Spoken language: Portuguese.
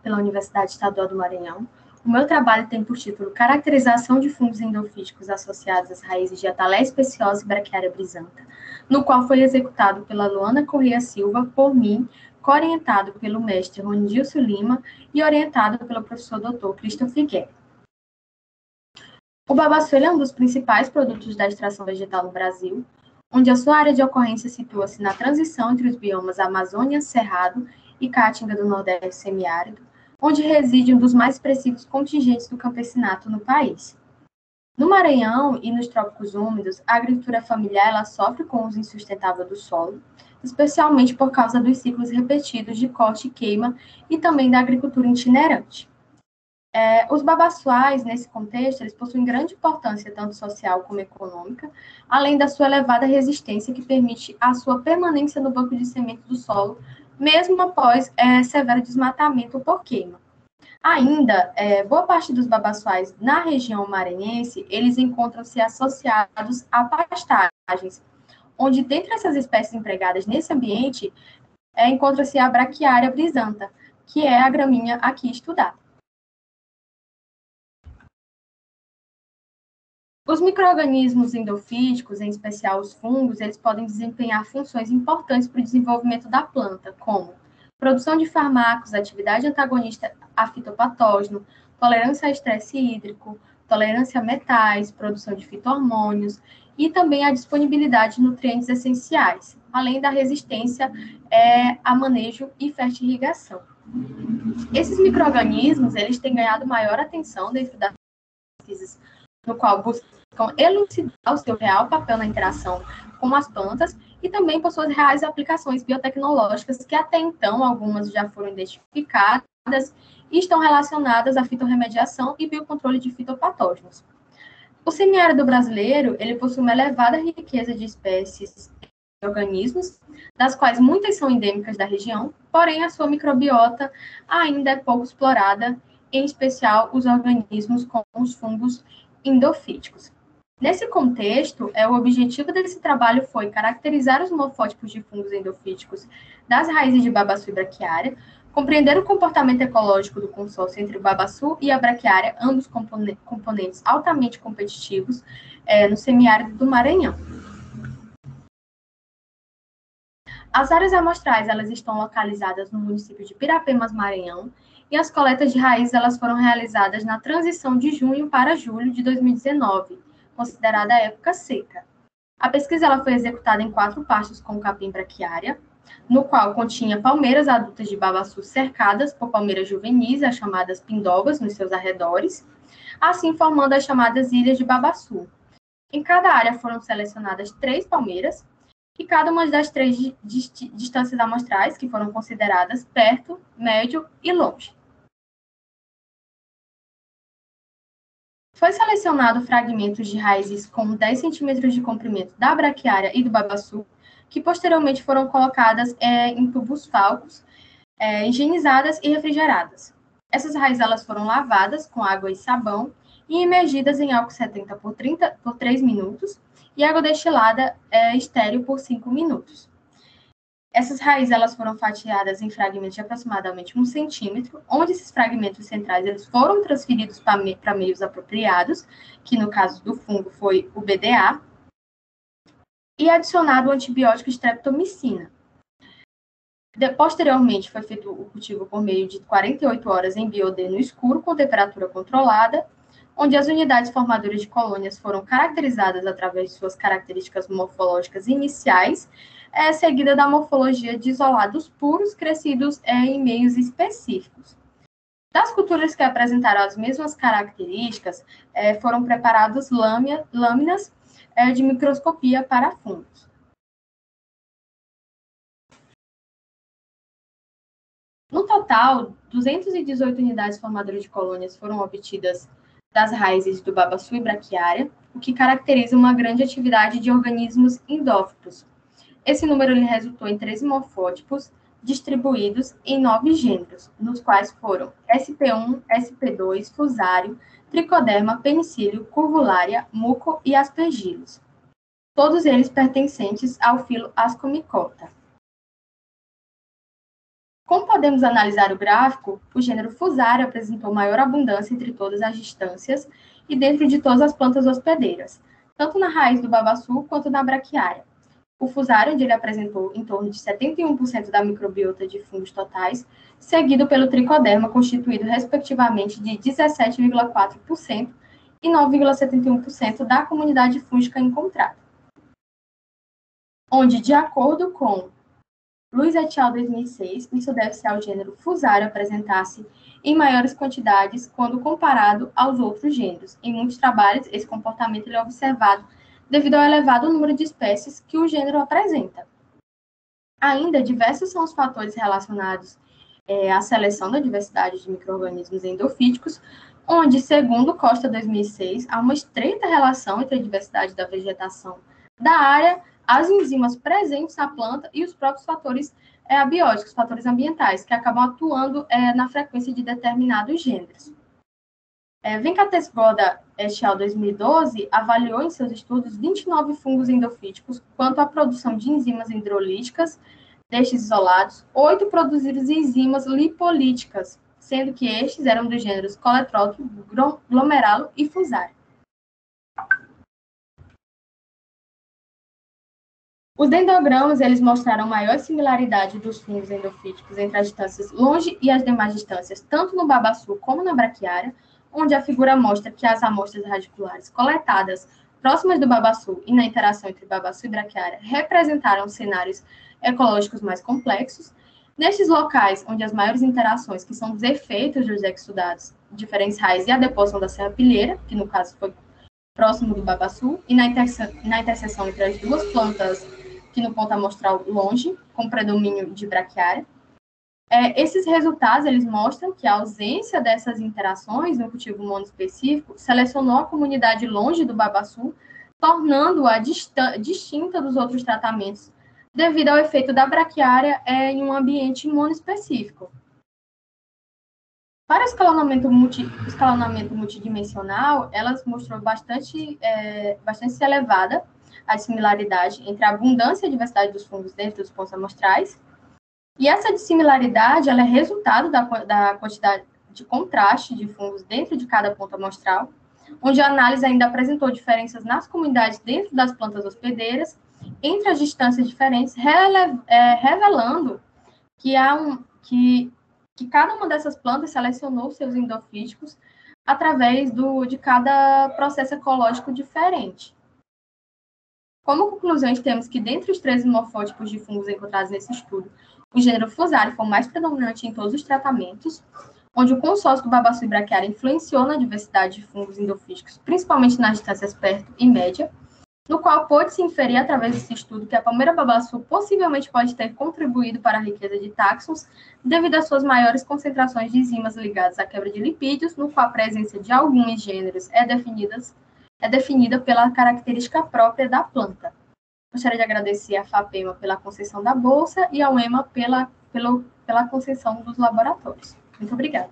pela Universidade Estadual do Maranhão. O meu trabalho tem por título Caracterização de fungos endofíticos associados às raízes de Atalaya speciosa e Braquiária brisantha, no qual foi executado pela Luana Corrêa Silva, por mim, co-orientado pelo mestre Ronildilson Lima e orientado pelo professor Dr. Christopher Guerra. O babaçu é um dos principais produtos da extração vegetal no Brasil, onde a sua área de ocorrência situa-se na transição entre os biomas Amazônia, Cerrado e Caatinga do Nordeste semiárido, onde reside um dos mais expressivos contingentes do campesinato no país. No Maranhão e nos trópicos úmidos, a agricultura familiar ela sofre com o uso insustentável do solo, especialmente por causa dos ciclos repetidos de corte e queima e também da agricultura itinerante. Os babaçuais, nesse contexto, eles possuem grande importância, tanto social como econômica, além da sua elevada resistência, que permite a sua permanência no banco de semente do solo, mesmo após severo desmatamento por queima. Ainda, boa parte dos babaçuais na região maranhense, eles encontram-se associados a pastagens, onde, dentre essas espécies empregadas nesse ambiente, encontra-se a Braquiária brisantha, que é a gramínea aqui estudada. Os micro-organismos endofíticos, em especial os fungos, eles podem desempenhar funções importantes para o desenvolvimento da planta, como produção de fármacos, atividade antagonista a fitopatógeno, tolerância a estresse hídrico, tolerância a metais, produção de fito-hormônios e também a disponibilidade de nutrientes essenciais, além da resistência a manejo e fertirrigação. Esses micro-organismos, eles têm ganhado maior atenção dentro das pesquisas, no qual buscam elucidar o seu real papel na interação com as plantas e também por suas reais aplicações biotecnológicas, que até então algumas já foram identificadas e estão relacionadas à fitorremediação e biocontrole de fitopatógenos. O semiárido brasileiro, ele possui uma elevada riqueza de espécies de organismos, das quais muitas são endêmicas da região, porém a sua microbiota ainda é pouco explorada, em especial os organismos com os fungos endofíticos. Nesse contexto, o objetivo desse trabalho foi caracterizar os morfótipos de fungos endofíticos das raízes de babaçu e braquiária, compreender o comportamento ecológico do consórcio entre o babaçu e a braquiária, ambos componentes altamente competitivos no semiárido do Maranhão. As áreas amostrais elas estão localizadas no município de Pirapemas, Maranhão, e as coletas de raízes elas foram realizadas na transição de junho para julho de 2019, considerada a época seca. A pesquisa ela foi executada em 4 pastos com capim braquiária, no qual continha palmeiras adultas de babaçu cercadas por palmeiras juvenis, as chamadas pindovas, nos seus arredores, assim formando as chamadas ilhas de babaçu. Em cada área foram selecionadas 3 palmeiras, e cada uma das 3 distâncias amostrais que foram consideradas perto, médio e longe. Foi selecionado fragmentos de raízes com 10 centímetros de comprimento da braquiária e do babaçu, que posteriormente foram colocadas em tubos falcos, higienizadas e refrigeradas. Essas raízes elas foram lavadas com água e sabão e imergidas em álcool 70 por 3 minutos, e água destilada estéril por 5 minutos. Essas raízes elas foram fatiadas em fragmentos de aproximadamente 1 centímetro, onde esses fragmentos centrais eles foram transferidos para meios apropriados, que no caso do fungo foi o BDA, e adicionado o antibiótico streptomicina. Posteriormente, foi feito o cultivo por meio de 48 horas em biodê no escuro, com temperatura controlada, onde as unidades formadoras de colônias foram caracterizadas através de suas características morfológicas iniciais, seguida da morfologia de isolados puros crescidos em meios específicos. Das culturas que apresentaram as mesmas características, foram preparadas lâminas de microscopia para fungos. No total, 218 unidades formadoras de colônias foram obtidas das raízes do babaçu e braquiária, o que caracteriza uma grande atividade de organismos endófitos. Esse número resultou em 13 morfótipos distribuídos em 9 gêneros, nos quais foram SP1, SP2, fusário, tricoderma, penicílio, curvulária, muco e aspergillus. Todos eles pertencentes ao filo Ascomycota. Como podemos analisar o gráfico, o gênero Fusarium apresentou maior abundância entre todas as distâncias e dentro de todas as plantas hospedeiras, tanto na raiz do babaçu quanto na braquiária. O Fusarium, onde ele apresentou em torno de 71% da microbiota de fungos totais, seguido pelo Tricoderma, constituído respectivamente de 17,4% e 9,71% da comunidade fúngica encontrada. Onde, de acordo com Luiz et al. 2006, isso deve-se ao gênero Fusarium apresentar-se em maiores quantidades quando comparado aos outros gêneros. Em muitos trabalhos, esse comportamento é observado devido ao elevado número de espécies que o gênero apresenta. Ainda, diversos são os fatores relacionados à seleção da diversidade de micro-organismos endofíticos, onde, segundo Costa 2006, há uma estreita relação entre a diversidade da vegetação da área, as enzimas presentes na planta e os próprios fatores abióticos, fatores ambientais, que acabam atuando na frequência de determinados gêneros. Venkatesgoda et al. 2012 avaliou em seus estudos 29 fungos endofíticos quanto à produção de enzimas hidrolíticas destes isolados, 8 produziram enzimas lipolíticas, sendo que estes eram dos gêneros Coletroch, Glomeralo e Fusarium. Os dendrogramas, eles mostraram maior similaridade dos fungos endofíticos entre as distâncias longe e as demais distâncias, tanto no babaçu como na braquiária, onde a figura mostra que as amostras radiculares coletadas próximas do babaçu e na interação entre babaçu e braquiária representaram cenários ecológicos mais complexos. Nestes locais, onde as maiores interações, que são os efeitos dos exudados, diferentes raízes e a deposição da serrapilheira, que no caso foi próximo do babaçu, e na interseção entre as duas plantas, que no ponto amostral longe, com predomínio de braquiária. Esses resultados, eles mostram que a ausência dessas interações no cultivo monoespecífico selecionou a comunidade longe do babaçu, tornando-a distinta dos outros tratamentos, devido ao efeito da braquiária em um ambiente monoespecífico. Para o escalonamento multidimensional, elas mostrou bastante elevada a similaridade entre a abundância e a diversidade dos fungos dentro dos pontos amostrais. E essa dissimilaridade ela é resultado da quantidade de contraste de fungos dentro de cada ponto amostral, onde a análise ainda apresentou diferenças nas comunidades dentro das plantas hospedeiras, entre as distâncias diferentes, revelando que cada uma dessas plantas selecionou seus endofíticos através de cada processo ecológico diferente. Como conclusões, temos que, dentre os 13 morfótipos de fungos encontrados nesse estudo, o gênero Fusarium foi o mais predominante em todos os tratamentos, onde o consórcio do babaçu e braquiária influenciou na diversidade de fungos endofíticos, principalmente nas distâncias perto e média, no qual pôde-se inferir, através desse estudo, que a palmeira babaçu possivelmente pode ter contribuído para a riqueza de táxons devido às suas maiores concentrações de enzimas ligadas à quebra de lipídios, no qual a presença de alguns gêneros é definida pela característica própria da planta. Gostaria de agradecer à FAPEMA pela concessão da bolsa e ao EMA pela concessão dos laboratórios. Muito obrigada.